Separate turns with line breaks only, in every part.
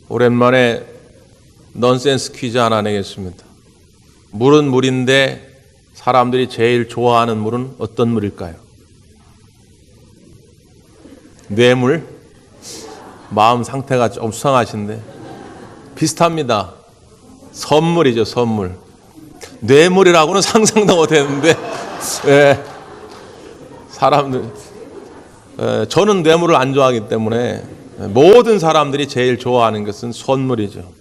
오랜만에 넌센스 퀴즈 하나 내겠습니다. 물은 물인데 사람들이 제일 좋아하는 물은 어떤 물일까요? 뇌물? 마음 상태가 좀 수상하신데 비슷합니다. 선물이죠, 선물. 뇌물이라고는 상상도 못했는데 사람들 저는 뇌물을 안 좋아하기 때문에 모든 사람들이 제일 좋아하는 것은 선물이죠.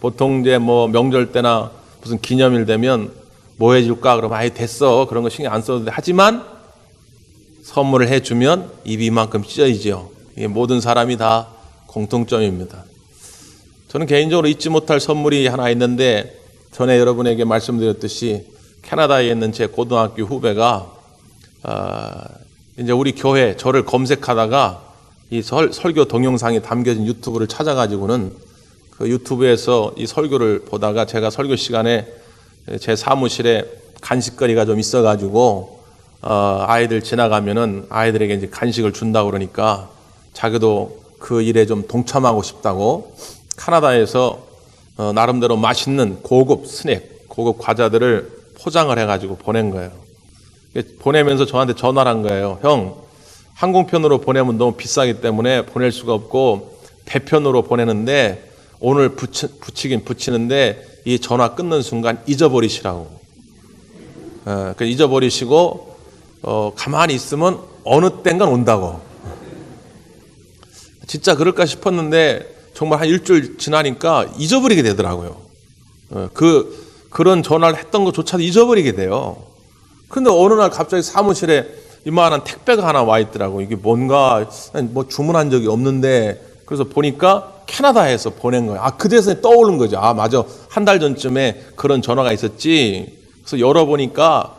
보통 이제 뭐 명절 때나 무슨 기념일 되면 뭐 해줄까 그러면 아예 됐어 그런 거 신경 안 써도 돼. 하지만 선물을 해주면 입이 이만큼 찢어지죠. 이게 모든 사람이 다 공통점입니다. 저는 개인적으로 잊지 못할 선물이 하나 있는데 전에 여러분에게 말씀드렸듯이 캐나다에 있는 제 고등학교 후배가 이제 우리 교회 저를 검색하다가 이 설교 동영상이 담겨진 유튜브를 찾아가지고는 그 유튜브에서 이 설교를 보다가 제가 설교 시간에 제 사무실에 간식거리가 좀 있어가지고 아이들 지나가면은 아이들에게 이제 간식을 준다고 그러니까 자기도 그 일에 좀 동참하고 싶다고 캐나다에서 나름대로 맛있는 고급 스낵, 고급 과자들을 포장을 해가지고 보낸 거예요. 보내면서 저한테 전화를 한 거예요. 형, 항공편으로 보내면 너무 비싸기 때문에 보낼 수가 없고 배편으로 보내는데 오늘 붙이긴 붙이는데 이 전화 끊는 순간 잊어버리시라고. 잊어버리시고 가만히 있으면 어느 땐간 온다고. 진짜 그럴까 싶었는데 정말 한 일주일 지나니까 잊어버리게 되더라고요. 그런 전화를 했던 것조차도 잊어버리게 돼요. 근데 어느 날 갑자기 사무실에 이만한 택배가 하나 와 있더라고. 이게 뭔가 뭐 주문한 적이 없는데 그래서 보니까 캐나다에서 보낸 거예요. 그때서 떠오른 거죠. 맞아. 한 달 전쯤에 그런 전화가 있었지. 그래서 열어보니까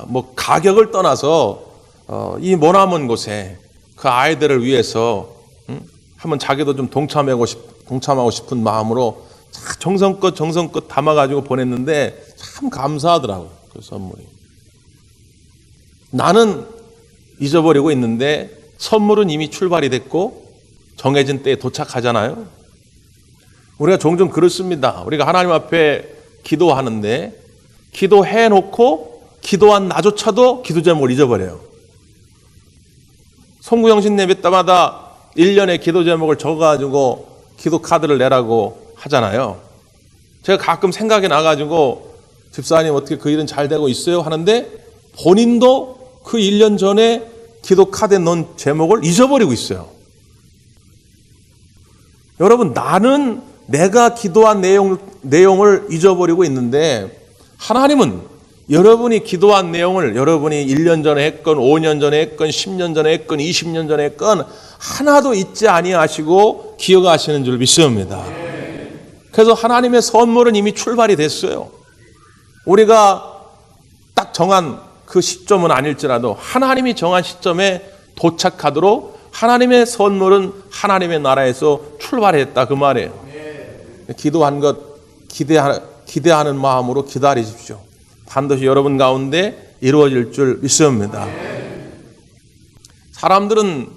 뭐 가격을 떠나서 이 머나먼 곳에 그 아이들을 위해서 한번 자기도 좀 동참하고 싶은 마음으로 정성껏 담아가지고 보냈는데 참 감사하더라고. 그 선물이. 나는 잊어버리고 있는데 선물은 이미 출발이 됐고 정해진 때에 도착하잖아요. 우리가 종종 그렇습니다. 우리가 하나님 앞에 기도하는데 기도해놓고 기도한 나조차도 기도 제목을 잊어버려요. 송구영신 예배 때마다 1년의 기도 제목을 적어가지고 기도 카드를 내라고 하잖아요. 제가 가끔 생각이 나가지고 집사님 어떻게 그 일은 잘 되고 있어요? 하는데 본인도 그 1년 전에 기도 카드에 넣은 제목을 잊어버리고 있어요. 여러분, 나는 내가 기도한 내용을 잊어버리고 있는데 하나님은 여러분이 기도한 내용을 여러분이 1년 전에 했건 5년 전에 했건 10년 전에 했건 20년 전에 했건 하나도 잊지 아니하시고 기억하시는 줄 믿습니다. 그래서 하나님의 선물은 이미 출발이 됐어요. 우리가 딱 정한 그 시점은 아닐지라도 하나님이 정한 시점에 도착하도록 하나님의 선물은 하나님의 나라에서 출발했다 그 말이에요. 기도한 것 기대하는 마음으로 기다리십시오. 반드시 여러분 가운데 이루어질 줄 믿습니다. 사람들은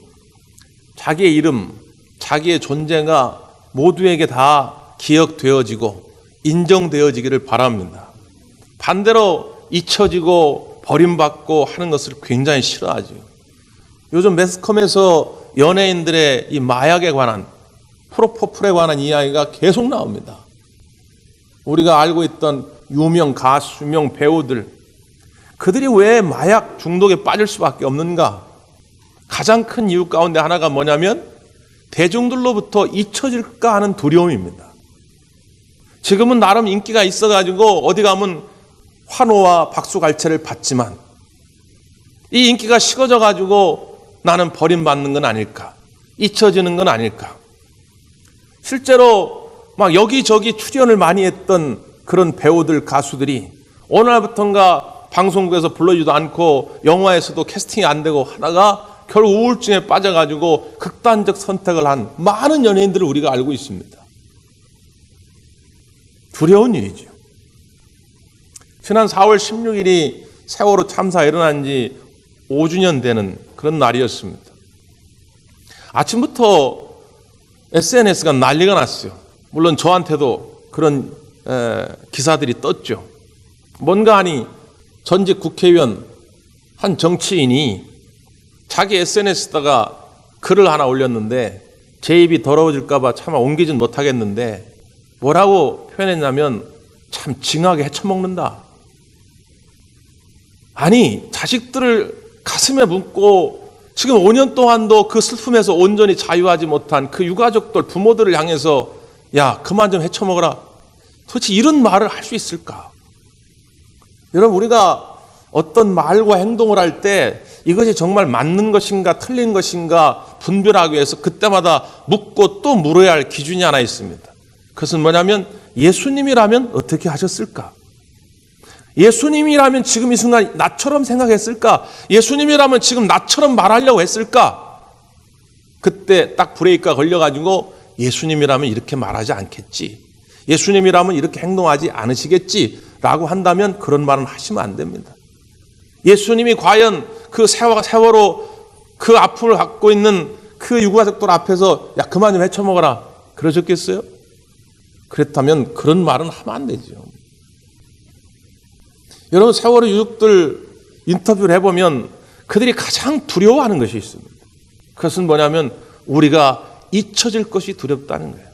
자기의 이름, 자기의 존재가 모두에게 다 기억되어지고 인정되어지기를 바랍니다. 반대로 잊혀지고 버림받고 하는 것을 굉장히 싫어하죠. 요즘 매스컴에서 연예인들의 이 마약에 관한 프로포폴에 관한 이야기가 계속 나옵니다. 우리가 알고 있던 유명 가수, 유명 배우들, 그들이 왜 마약 중독에 빠질 수밖에 없는가? 가장 큰 이유 가운데 하나가 뭐냐면 대중들로부터 잊혀질까 하는 두려움입니다. 지금은 나름 인기가 있어가지고 어디 가면 환호와 박수갈채를 받지만 이 인기가 식어져가지고 나는 버림받는 건 아닐까? 잊혀지는 건 아닐까? 실제로 막 여기저기 출연을 많이 했던 그런 배우들, 가수들이 어느 날부턴가 방송국에서 불러주지도 않고 영화에서도 캐스팅이 안 되고 하다가 결국 우울증에 빠져가지고 극단적 선택을 한 많은 연예인들을 우리가 알고 있습니다. 두려운 일이죠. 지난 4월 16일이 세월호 참사 일어난 지 5주년 되는 그런 날이었습니다. 아침부터 SNS가 난리가 났어요. 물론 저한테도 그런 기사들이 떴죠. 뭔가 하니 전직 국회의원 한 정치인이 자기 SNS에다가 글을 하나 올렸는데 제 입이 더러워질까 봐 차마 옮기진 못하겠는데 뭐라고 표현했냐면 참 징하게 헤쳐먹는다. 아니, 자식들을 가슴에 묻고 지금 5년 동안도 그 슬픔에서 온전히 자유하지 못한 그 유가족들, 부모들을 향해서 야, 그만 좀 헤쳐먹어라. 도대체 이런 말을 할 수 있을까? 여러분, 우리가 어떤 말과 행동을 할 때 이것이 정말 맞는 것인가 틀린 것인가 분별하기 위해서 그때마다 묻고 또 물어야 할 기준이 하나 있습니다. 그것은 뭐냐면 예수님이라면 어떻게 하셨을까? 예수님이라면 지금 이 순간 나처럼 생각했을까? 예수님이라면 지금 나처럼 말하려고 했을까? 그때 딱 브레이크가 걸려가지고 예수님이라면 이렇게 말하지 않겠지. 예수님이라면 이렇게 행동하지 않으시겠지. 라고 한다면 그런 말은 하시면 안 됩니다. 예수님이 과연 그 세월호 그 아픔을 갖고 있는 그 유가족들 앞에서 야, 그만 좀 헤쳐먹어라. 그러셨겠어요? 그렇다면 그런 말은 하면 안 되죠. 여러분, 세월호 유족들 인터뷰를 해보면 그들이 가장 두려워하는 것이 있습니다. 그것은 뭐냐면 우리가 잊혀질 것이 두렵다는 거예요.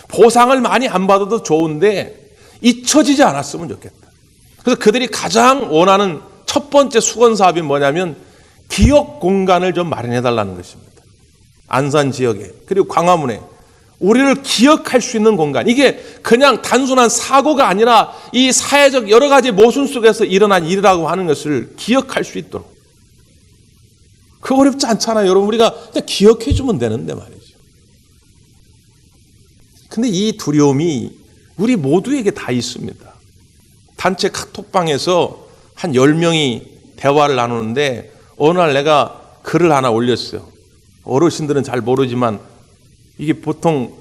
보상을 많이 안 받아도 좋은데 잊혀지지 않았으면 좋겠다. 그래서 그들이 가장 원하는 첫 번째 수건사업이 뭐냐면 기억 공간을 좀 마련해달라는 것입니다. 안산 지역에 그리고 광화문에 우리를 기억할 수 있는 공간. 이게 그냥 단순한 사고가 아니라 이 사회적 여러 가지 모순 속에서 일어난 일이라고 하는 것을 기억할 수 있도록. 그거 어렵지 않잖아요. 여러분, 우리가 그냥 기억해 주면 되는데 말이죠. 근데 이 두려움이 우리 모두에게 다 있습니다. 단체 카톡방에서 한 10명이 대화를 나누는데 어느 날 내가 글을 하나 올렸어요. 어르신들은 잘 모르지만 이게 보통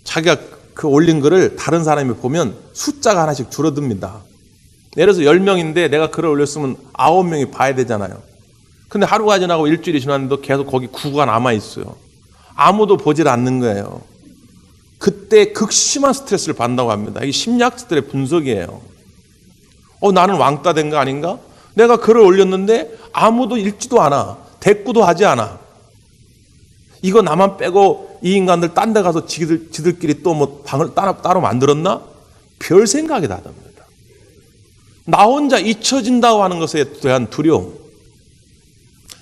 자기가 그 올린 글을 다른 사람이 보면 숫자가 하나씩 줄어듭니다. 예를 들어서 10명인데 내가 글을 올렸으면 9명이 봐야 되잖아요. 근데 하루가 지나고 일주일이 지났는데 계속 거기 9가 남아있어요. 아무도 보질 않는 거예요. 그때 극심한 스트레스를 받는다고 합니다. 이게 심리학자들의 분석이에요. 나는 왕따 된 거 아닌가? 내가 글을 올렸는데 아무도 읽지도 않아. 대꾸도 하지 않아. 이거 나만 빼고 이 인간들 딴 데 가서 지들끼리 또 뭐 방을 따로 만들었나? 별 생각이 나답니다. 나 혼자 잊혀진다고 하는 것에 대한 두려움.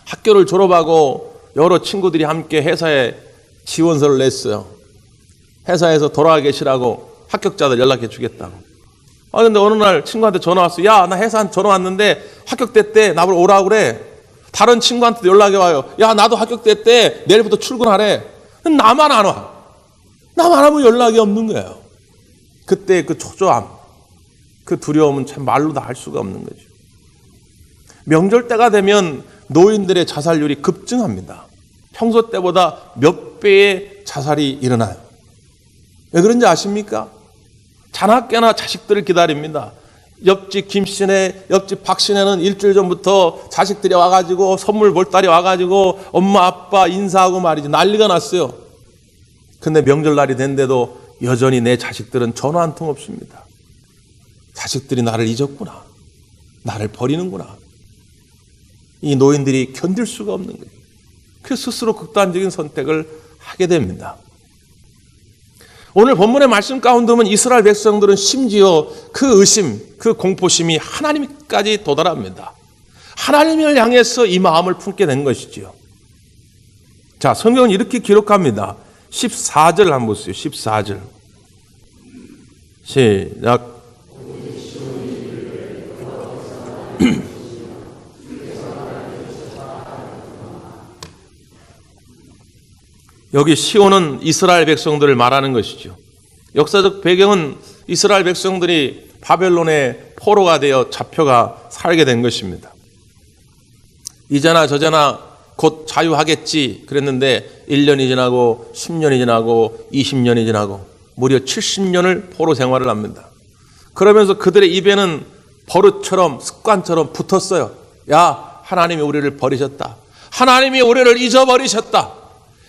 학교를 졸업하고 여러 친구들이 함께 회사에 지원서를 냈어요. 회사에서 돌아가 계시라고 합격자들 연락해 주겠다고. 근데 어느 날 친구한테 전화 왔어. 야, 나 회사한테 전화 왔는데 합격됐대. 나보고 오라고 그래. 다른 친구한테도 연락이 와요. 야, 나도 합격됐대. 내일부터 출근하래. 나만 안 와. 나만 하면 연락이 없는 거예요. 그때 그 초조함, 그 두려움은 참 말로 다 할 수가 없는 거죠. 명절 때가 되면 노인들의 자살률이 급증합니다. 평소 때보다 몇 배의 자살이 일어나요. 왜 그런지 아십니까? 자나깨나 자식들을 기다립니다. 옆집 김씨네, 옆집 박씨네는 일주일 전부터 자식들이 와가지고 선물 볼따리 와가지고 엄마 아빠 인사하고 말이지 난리가 났어요. 근데 명절날이 된데도 여전히 내 자식들은 전화 한 통 없습니다. 자식들이 나를 잊었구나. 나를 버리는구나. 이 노인들이 견딜 수가 없는 거예요. 그래서 스스로 극단적인 선택을 하게 됩니다. 오늘 본문의 말씀 가운데 보면 이스라엘 백성들은 심지어 그 의심, 그 공포심이 하나님까지 도달합니다. 하나님을 향해서 이 마음을 품게 된 것이지요. 자, 성경은 이렇게 기록합니다. 14절 한번 보세요. 14절. 시작. 여기 시온은 이스라엘 백성들을 말하는 것이죠. 역사적 배경은 이스라엘 백성들이 바벨론의 포로가 되어 잡혀가 살게 된 것입니다. 이제나 저제나 곧 자유하겠지 그랬는데 1년이 지나고 10년이 지나고 20년이 지나고 무려 70년을 포로 생활을 합니다. 그러면서 그들의 입에는 버릇처럼 습관처럼 붙었어요. 야, 하나님이 우리를 버리셨다. 하나님이 우리를 잊어버리셨다.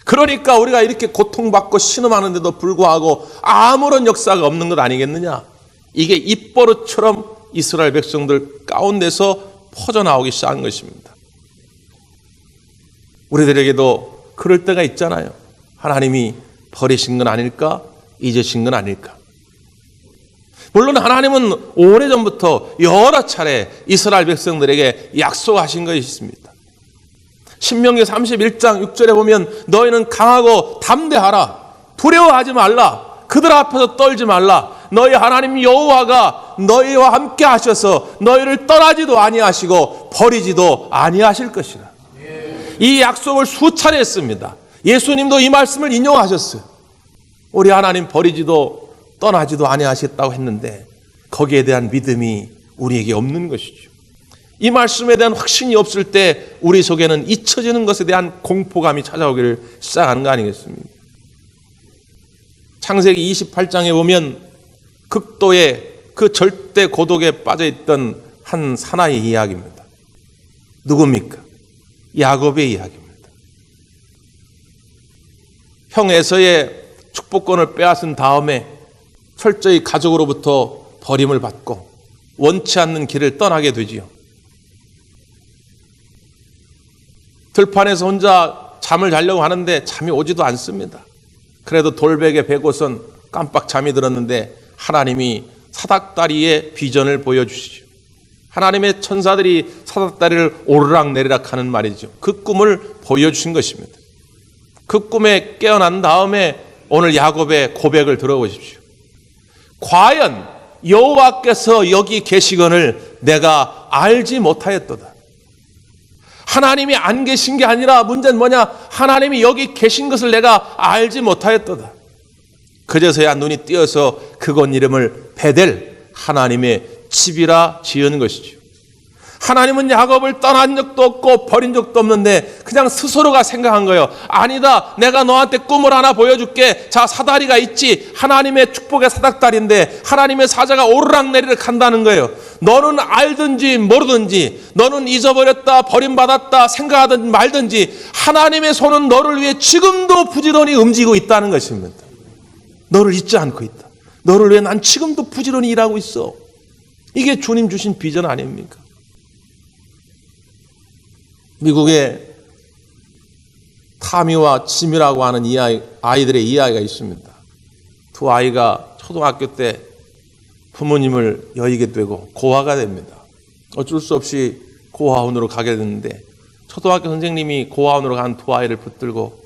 그러니까 우리가 이렇게 고통받고 신음하는데도 불구하고 아무런 역사가 없는 것 아니겠느냐. 이게 입버릇처럼 이스라엘 백성들 가운데서 퍼져나오기 시작한 것입니다. 우리들에게도 그럴 때가 있잖아요. 하나님이 버리신 건 아닐까? 잊으신 건 아닐까? 물론 하나님은 오래전부터 여러 차례 이스라엘 백성들에게 약속하신 것이 있습니다. 신명기 31장 6절에 보면 너희는 강하고 담대하라. 두려워하지 말라. 그들 앞에서 떨지 말라. 너희 하나님 여호와가 너희와 함께 하셔서 너희를 떠나지도 아니하시고 버리지도 아니하실 것이라. 이 약속을 수차례 했습니다. 예수님도 이 말씀을 인용하셨어요. 우리 하나님 버리지도 떠나지도 아니하셨다고 했는데 거기에 대한 믿음이 우리에게 없는 것이죠. 이 말씀에 대한 확신이 없을 때 우리 속에는 잊혀지는 것에 대한 공포감이 찾아오기를 시작하는 거 아니겠습니까? 창세기 28장에 보면 극도의 그 절대 고독에 빠져있던 한 사나이의 이야기입니다. 누굽니까? 야곱의 이야기입니다. 형 에서의 축복권을 빼앗은 다음에 철저히 가족으로부터 버림을 받고 원치 않는 길을 떠나게 되지요. 들판에서 혼자 잠을 자려고 하는데 잠이 오지도 않습니다. 그래도 돌베개 베고선 깜빡 잠이 들었는데 하나님이 사닥다리의 비전을 보여주시죠. 하나님의 천사들이 사닥다리를 오르락내리락 하는 말이죠. 그 꿈을 보여주신 것입니다. 그 꿈에 깨어난 다음에 오늘 야곱의 고백을 들어보십시오. 과연 여호와께서 여기 계시거늘 내가 알지 못하였도다. 하나님이 안 계신 게 아니라 문제는 뭐냐? 하나님이 여기 계신 것을 내가 알지 못하였도다. 그제서야 눈이 띄어서 그곳 이름을 베델, 하나님의 집이라 지은 것이죠. 하나님은 야곱을 떠난 적도 없고 버린 적도 없는데 그냥 스스로가 생각한 거예요. 아니다, 내가 너한테 꿈을 하나 보여줄게. 자, 사다리가 있지. 하나님의 축복의 사닥다리인데 하나님의 사자가 오르락내리락 한다는 거예요. 너는 알든지 모르든지, 너는 잊어버렸다, 버림받았다 생각하든 말든지 하나님의 손은 너를 위해 지금도 부지런히 움직이고 있다는 것입니다. 너를 잊지 않고 있다. 너를 위해 난 지금도 부지런히 일하고 있어. 이게 주님 주신 비전 아닙니까? 미국에 타미와 짐이라고 하는 아이들의 이야기가 있습니다. 두 아이가 초등학교 때 부모님을 여의게 되고 고아가 됩니다. 어쩔 수 없이 고아원으로 가게 됐는데 초등학교 선생님이 고아원으로 간 두 아이를 붙들고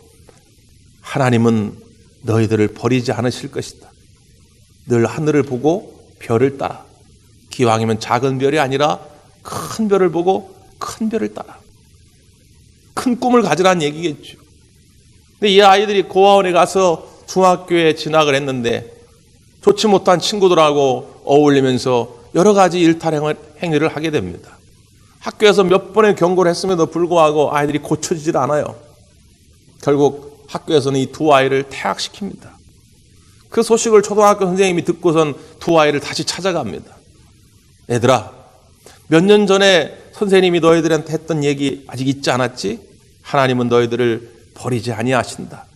하나님은 너희들을 버리지 않으실 것이다. 늘 하늘을 보고 별을 따라. 기왕이면 작은 별이 아니라 큰 별을 보고 큰 별을 따라. 큰 꿈을 가지라는 얘기겠죠. 근데 이 아이들이 고아원에 가서 중학교에 진학을 했는데 좋지 못한 친구들하고 어울리면서 여러 가지 일탈 행위를 하게 됩니다. 학교에서 몇 번의 경고를 했음에도 불구하고 아이들이 고쳐지질 않아요. 결국 학교에서는 이 두 아이를 퇴학시킵니다. 그 소식을 초등학교 선생님이 듣고선 두 아이를 다시 찾아갑니다. 얘들아, 몇 년 전에 선생님이 너희들한테 했던 얘기 아직 잊지 않았지? 하나님은 너희들을 버리지 아니하신다.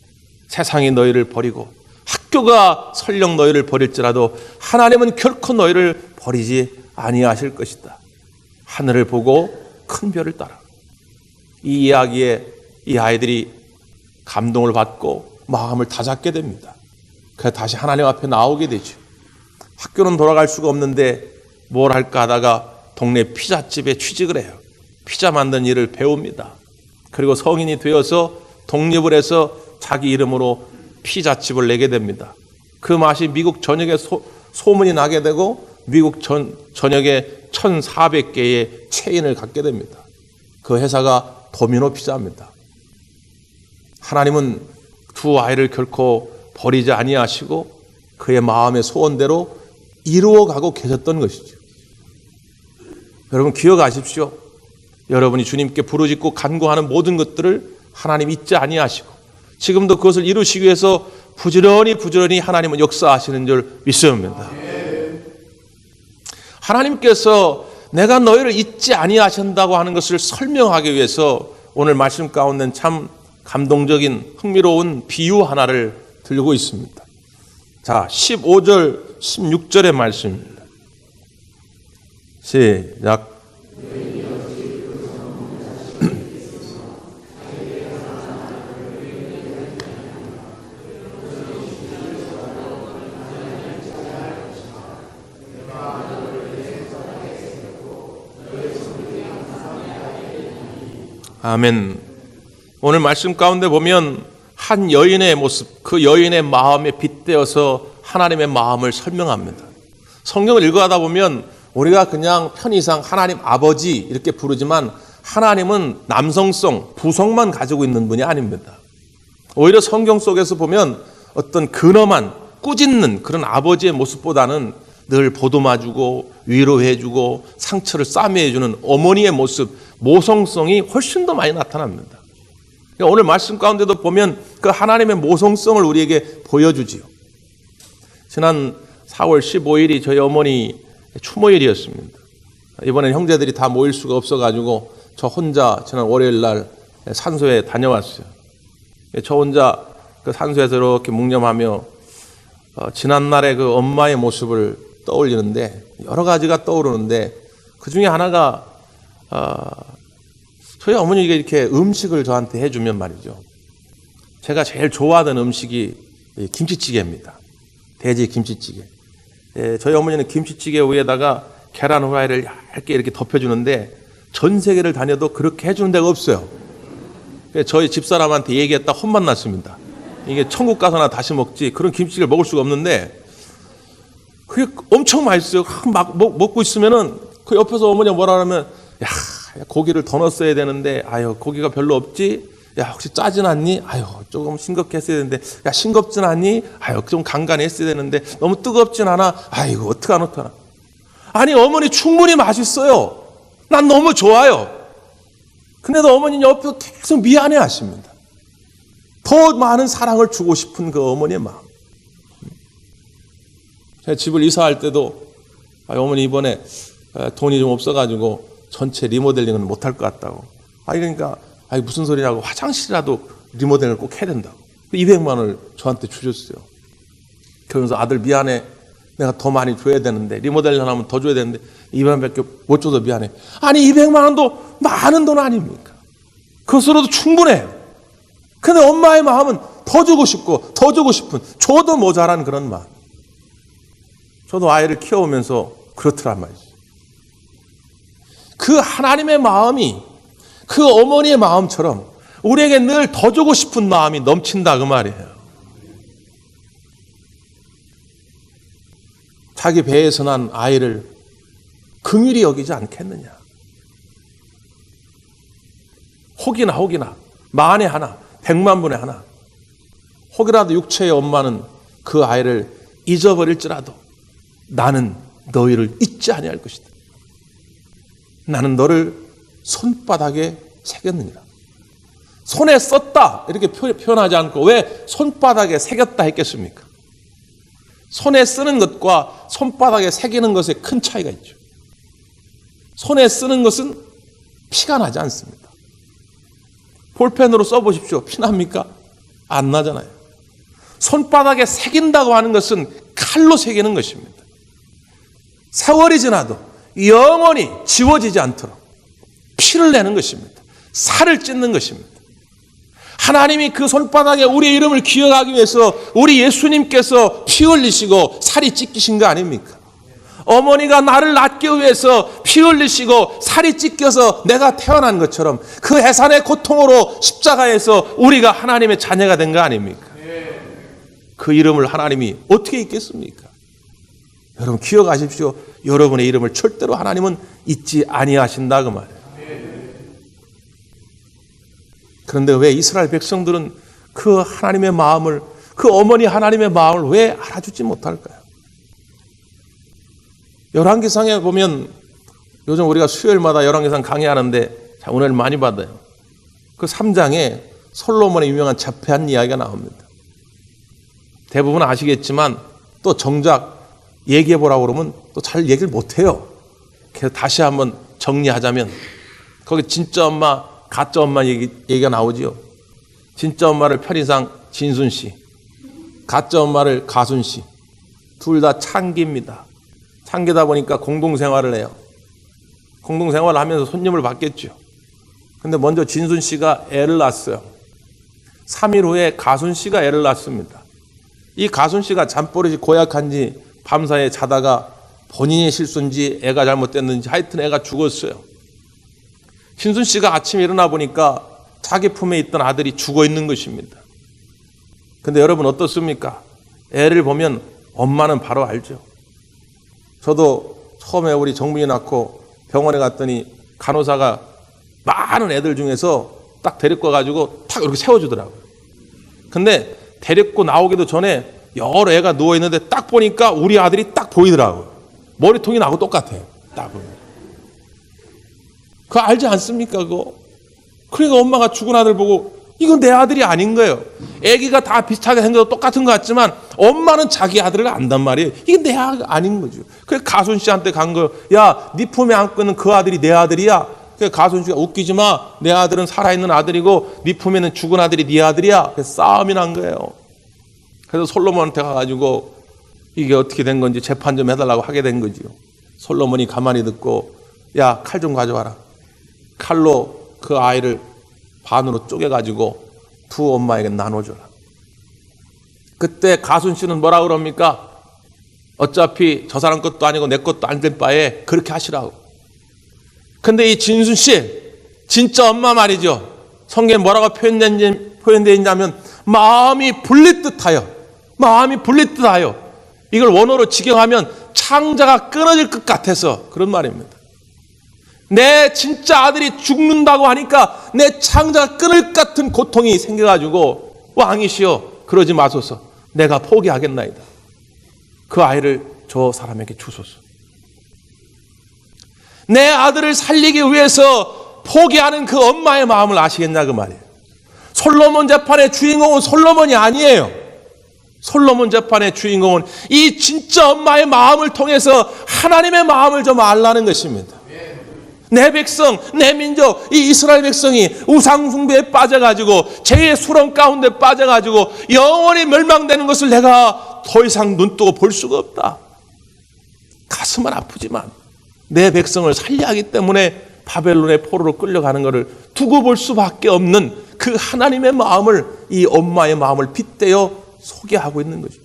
세상이 너희를 버리고 학교가 설령 너희를 버릴지라도 하나님은 결코 너희를 버리지 아니하실 것이다. 하늘을 보고 큰 별을 따라. 이 이야기에 이 아이들이 감동을 받고 마음을 다잡게 됩니다. 그래서 다시 하나님 앞에 나오게 되죠. 학교는 돌아갈 수가 없는데 뭘 할까 하다가 동네 피자집에 취직을 해요. 피자 만드는 일을 배웁니다. 그리고 성인이 되어서 독립을 해서 자기 이름으로 피자집을 내게 됩니다. 그 맛이 미국 전역에 소문이 나게 되고 미국 전역에 1,400개의 체인을 갖게 됩니다. 그 회사가 도미노 피자입니다. 하나님은 두 아이를 결코 버리지 아니하시고 그의 마음의 소원대로 이루어가고 계셨던 것이죠. 여러분 기억하십시오. 여러분이 주님께 부르짖고 간구하는 모든 것들을 하나님 잊지 아니하시고 지금도 그것을 이루시기 위해서 부지런히 하나님은 역사하시는 줄 믿습니다. 하나님께서 내가 너희를 잊지 아니하신다고 하는 것을 설명하기 위해서 오늘 말씀 가운데는 참 감동적인 흥미로운 비유 하나를 들고 있습니다. 자, 15절, 16절의 말씀입니다. 시작. 아멘. 오늘 말씀 가운데 보면 한 여인의 모습, 그 여인의 마음에 빗대어서 하나님의 마음을 설명합니다. 성경을 읽어가다 보면 우리가 그냥 편의상 하나님 아버지 이렇게 부르지만 하나님은 남성성, 부성만 가지고 있는 분이 아닙니다. 오히려 성경 속에서 보면 어떤 근엄한, 꾸짖는 그런 아버지의 모습보다는 늘 보듬어주고 위로해주고 상처를 싸매해주는 어머니의 모습, 모성성이 훨씬 더 많이 나타납니다. 오늘 말씀 가운데도 보면 그 하나님의 모성성을 우리에게 보여주지요. 지난 4월 15일이 저희 어머니 추모일이었습니다. 이번엔 형제들이 다 모일 수가 없어가지고 저 혼자 지난 월요일 날 산소에 다녀왔어요. 저 혼자 그 산소에서 이렇게 묵념하며 지난날의 그 엄마의 모습을 떠올리는데 여러 가지가 떠오르는데 그 중에 하나가 저희 어머니가 이렇게 음식을 저한테 해주면 말이죠. 제가 제일 좋아하던 음식이 김치찌개입니다. 돼지 김치찌개. 저희 어머니는 김치찌개 위에다가 계란 후라이를 얇게 이렇게 덮여주는데 전 세계를 다녀도 그렇게 해주는 데가 없어요. 저희 집사람한테 얘기했다 혼만 났습니다. 이게 천국 가서나 다시 먹지 그런 김치찌개를 먹을 수가 없는데 그게 엄청 맛있어요. 막 먹고 있으면은 그 옆에서 어머니가 뭐라 하면 야 고기를 더 넣었어야 되는데 아유 고기가 별로 없지. 야 혹시 짜진 않니? 아유 조금 싱겁게 했어야 되는데 야 싱겁진 않니? 아유 좀 간간히 했어야 되는데 너무 뜨겁진 않아? 아이고 어떡하나. 아니 어머니 충분히 맛있어요. 난 너무 좋아요. 근데도 어머니는 옆에서 계속 미안해 하십니다. 더 많은 사랑을 주고 싶은 그 어머니의 마음. 제가 집을 이사할 때도 어머니 이번에 돈이 좀 없어가지고 전체 리모델링은 못할 것 같다고. 그러니까 무슨 소리냐고 화장실이라도 리모델링을 꼭 해야 된다고. 200만 원을 저한테 주셨어요. 그러면서 아들 미안해. 내가 더 많이 줘야 되는데 리모델링 하면 더 줘야 되는데 200만 원밖에 못 줘서 미안해. 아니 200만 원도 많은 돈 아닙니까? 그것으로도 충분해요. 근데 엄마의 마음은 더 주고 싶고 더 주고 싶은 줘도 모자란 그런 마음. 저도 아이를 키워오면서 그렇더란 말이죠. 그 하나님의 마음이 그 어머니의 마음처럼 우리에게 늘 더 주고 싶은 마음이 넘친다 그 말이에요. 자기 배에서 난 아이를 긍휼히 여기지 않겠느냐. 혹이나 만에 하나 100만 분의 하나 혹이라도 육체의 엄마는 그 아이를 잊어버릴지라도 나는 너희를 잊지 아니할 것이다. 나는 너를 손바닥에 새겼느니라. 손에 썼다 이렇게 표현하지 않고 왜 손바닥에 새겼다 했겠습니까? 손에 쓰는 것과 손바닥에 새기는 것에 큰 차이가 있죠. 손에 쓰는 것은 피가 나지 않습니다. 볼펜으로 써보십시오. 피 납니까? 안 나잖아요. 손바닥에 새긴다고 하는 것은 칼로 새기는 것입니다. 세월이 지나도 영원히 지워지지 않도록 피를 내는 것입니다. 살을 찢는 것입니다. 하나님이 그 손바닥에 우리의 이름을 기억하기 위해서 우리 예수님께서 피 흘리시고 살이 찢기신 거 아닙니까? 어머니가 나를 낳기 위해서 피 흘리시고 살이 찢겨서 내가 태어난 것처럼 그 해산의 고통으로 십자가에서 우리가 하나님의 자녀가 된 거 아닙니까? 그 이름을 하나님이 어떻게 잊겠습니까? 여러분 기억하십시오. 여러분의 이름을 절대로 하나님은 잊지 아니하신다 그 말이에요. 그런데 왜 이스라엘 백성들은 그 하나님의 마음을, 그 어머니 하나님의 마음을 왜 알아주지 못할까요? 열왕기상에 보면 요즘 우리가 수요일마다 열왕기상 강의하는데 오늘 많이 받아요. 그 3장에 솔로몬의 유명한 자폐한 이야기가 나옵니다. 대부분 아시겠지만 또 정작 얘기해보라고 그러면 또 잘 얘기를 못해요. 그래서 다시 한번 정리하자면 거기 진짜 엄마, 가짜 엄마 얘기가 나오지요. 진짜 엄마를 편의상 진순 씨, 가짜 엄마를 가순 씨, 둘 다 창기입니다. 창기다 보니까 공동생활을 해요. 공동생활을 하면서 손님을 받겠죠. 근데 먼저 진순 씨가 애를 낳았어요. 3일 후에 가순 씨가 애를 낳습니다. 이 가순 씨가 잠버릇이 고약한지 밤사이에 자다가 본인의 실수인지 애가 잘못됐는지 하여튼 애가 죽었어요. 진순 씨가 아침에 일어나 보니까 자기 품에 있던 아들이 죽어 있는 것입니다. 근데 여러분 어떻습니까? 애를 보면 엄마는 바로 알죠. 저도 처음에 우리 정민이 낳고 병원에 갔더니 간호사가 많은 애들 중에서 딱 데리고 가가지고 탁 이렇게 세워주더라고요. 근데 데리고 나오기도 전에 여러 애가 누워있는데 딱 보니까 우리 아들이 딱 보이더라고요. 머리통이 나하고 똑같아요. 딱 보면. 그거 알지 않습니까? 그거? 그러니까 엄마가 죽은 아들 보고 이건 내 아들이 아닌 거예요. 애기가 다 비슷하게 생겨서 똑같은 것 같지만 엄마는 자기 아들을 안단 말이에요. 이게 내 아들 아닌 거죠. 그래서 가순 씨한테 간 거예요. 야, 네 품에 안고 있는 그 아들이 내 아들이야. 그래서 가순 씨가 웃기지 마. 내 아들은 살아있는 아들이고 네 품에는 죽은 아들이 네 아들이야. 그래서 싸움이 난 거예요. 그래서 솔로몬한테 가가지고 이게 어떻게 된 건지 재판 좀 해달라고 하게 된 거지요. 솔로몬이 가만히 듣고 야, 칼 좀 가져와라. 칼로 그 아이를 반으로 쪼개가지고 두 엄마에게 나눠줘라. 그때 가순 씨는 뭐라 그럽니까? 어차피 저 사람 것도 아니고 내 것도 안 될 바에 그렇게 하시라고. 근데 이 진순 씨 진짜 엄마 말이죠. 성경에 뭐라고 표현되어 있냐면 마음이 불릴 듯하여, 마음이 불릴 듯하여. 이걸 원어로 직역하면 창자가 끊어질 것 같아서 그런 말입니다. 내 진짜 아들이 죽는다고 하니까 내 창자가 끊을 것 같은 고통이 생겨가지고 왕이시여 그러지 마소서. 내가 포기하겠나이다. 그 아이를 저 사람에게 주소서. 내 아들을 살리기 위해서 포기하는 그 엄마의 마음을 아시겠냐 그 말이에요. 솔로몬 재판의 주인공은 솔로몬이 아니에요. 솔로몬 재판의 주인공은 이 진짜 엄마의 마음을 통해서 하나님의 마음을 좀 알라는 것입니다. 내 백성, 내 민족, 이 이스라엘 백성이 우상 숭배에 빠져가지고 죄의 수렁 가운데 빠져가지고 영원히 멸망되는 것을 내가 더 이상 눈뜨고 볼 수가 없다. 가슴은 아프지만 내 백성을 살려야 하기 때문에 바벨론의 포로로 끌려가는 것을 두고 볼 수밖에 없는 그 하나님의 마음을, 이 엄마의 마음을 빗대어 소개하고 있는 거죠.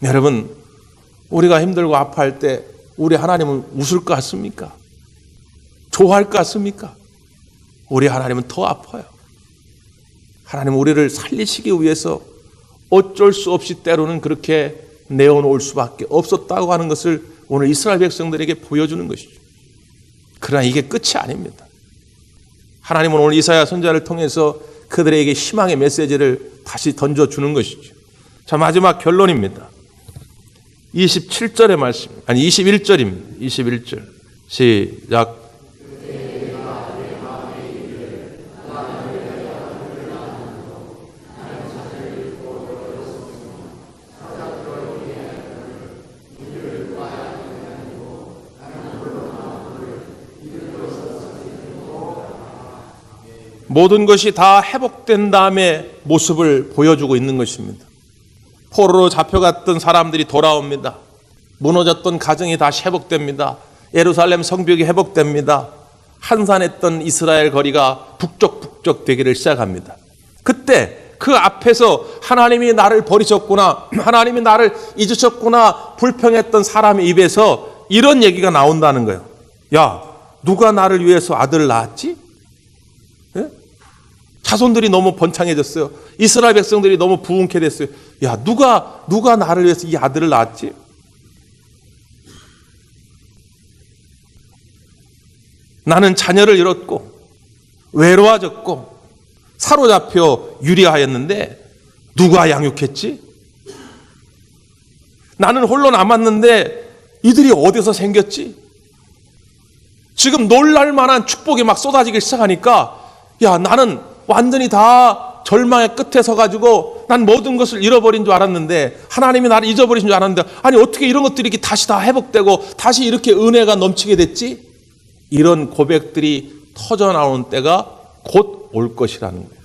여러분, 우리가 힘들고 아파할 때 우리 하나님은 웃을 것 같습니까? 좋아할 것 같습니까? 우리 하나님은 더 아파요. 하나님은 우리를 살리시기 위해서 어쩔 수 없이 때로는 그렇게 내어놓을 수밖에 없었다고 하는 것을 오늘 이스라엘 백성들에게 보여주는 것이죠. 그러나 이게 끝이 아닙니다. 하나님은 오늘 이사야 선지자를 통해서 그들에게 희망의 메시지를 다시 던져주는 것이죠. 자, 마지막 결론입니다. 27절의 말씀, 아니 21절입니다. 21절 시작. 모든 것이 다 회복된 다음에 모습을 보여주고 있는 것입니다. 포로로 잡혀갔던 사람들이 돌아옵니다. 무너졌던 가정이 다시 회복됩니다. 예루살렘 성벽이 회복됩니다. 한산했던 이스라엘 거리가 북적북적 되기를 시작합니다. 그때 그 앞에서 하나님이 나를 버리셨구나, 하나님이 나를 잊으셨구나 불평했던 사람의 입에서 이런 얘기가 나온다는 거예요. 야, 누가 나를 위해서 아들을 낳았지? 예? 자손들이 너무 번창해졌어요. 이스라엘 백성들이 너무 부흥케 됐어요. 야, 누가 나를 위해서 이 아들을 낳았지? 나는 자녀를 잃었고 외로워졌고 사로잡혀 유리하였는데 누가 양육했지? 나는 홀로 남았는데 이들이 어디서 생겼지? 지금 놀랄 만한 축복이 막 쏟아지기 시작하니까 야, 나는 완전히 다 절망의 끝에 서가지고 난 모든 것을 잃어버린 줄 알았는데, 하나님이 나를 잊어버리신 줄 알았는데, 아니 어떻게 이런 것들이 이렇게 다시 다 회복되고 다시 이렇게 은혜가 넘치게 됐지? 이런 고백들이 터져나오는 때가 곧 올 것이라는 거예요.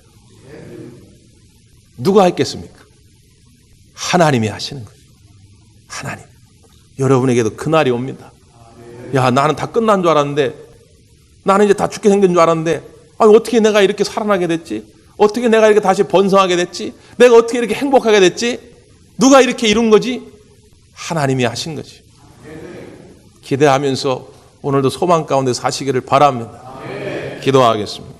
누가 했겠습니까? 하나님이 하시는 거예요. 하나님. 여러분에게도 그날이 옵니다. 야, 나는 다 끝난 줄 알았는데, 나는 이제 다 죽게 생긴 줄 알았는데, 어떻게 내가 이렇게 살아나게 됐지? 어떻게 내가 이렇게 다시 번성하게 됐지? 내가 어떻게 이렇게 행복하게 됐지? 누가 이렇게 이룬 거지? 하나님이 하신 거지. 기대하면서 오늘도 소망 가운데 사시기를 바랍니다. 기도하겠습니다.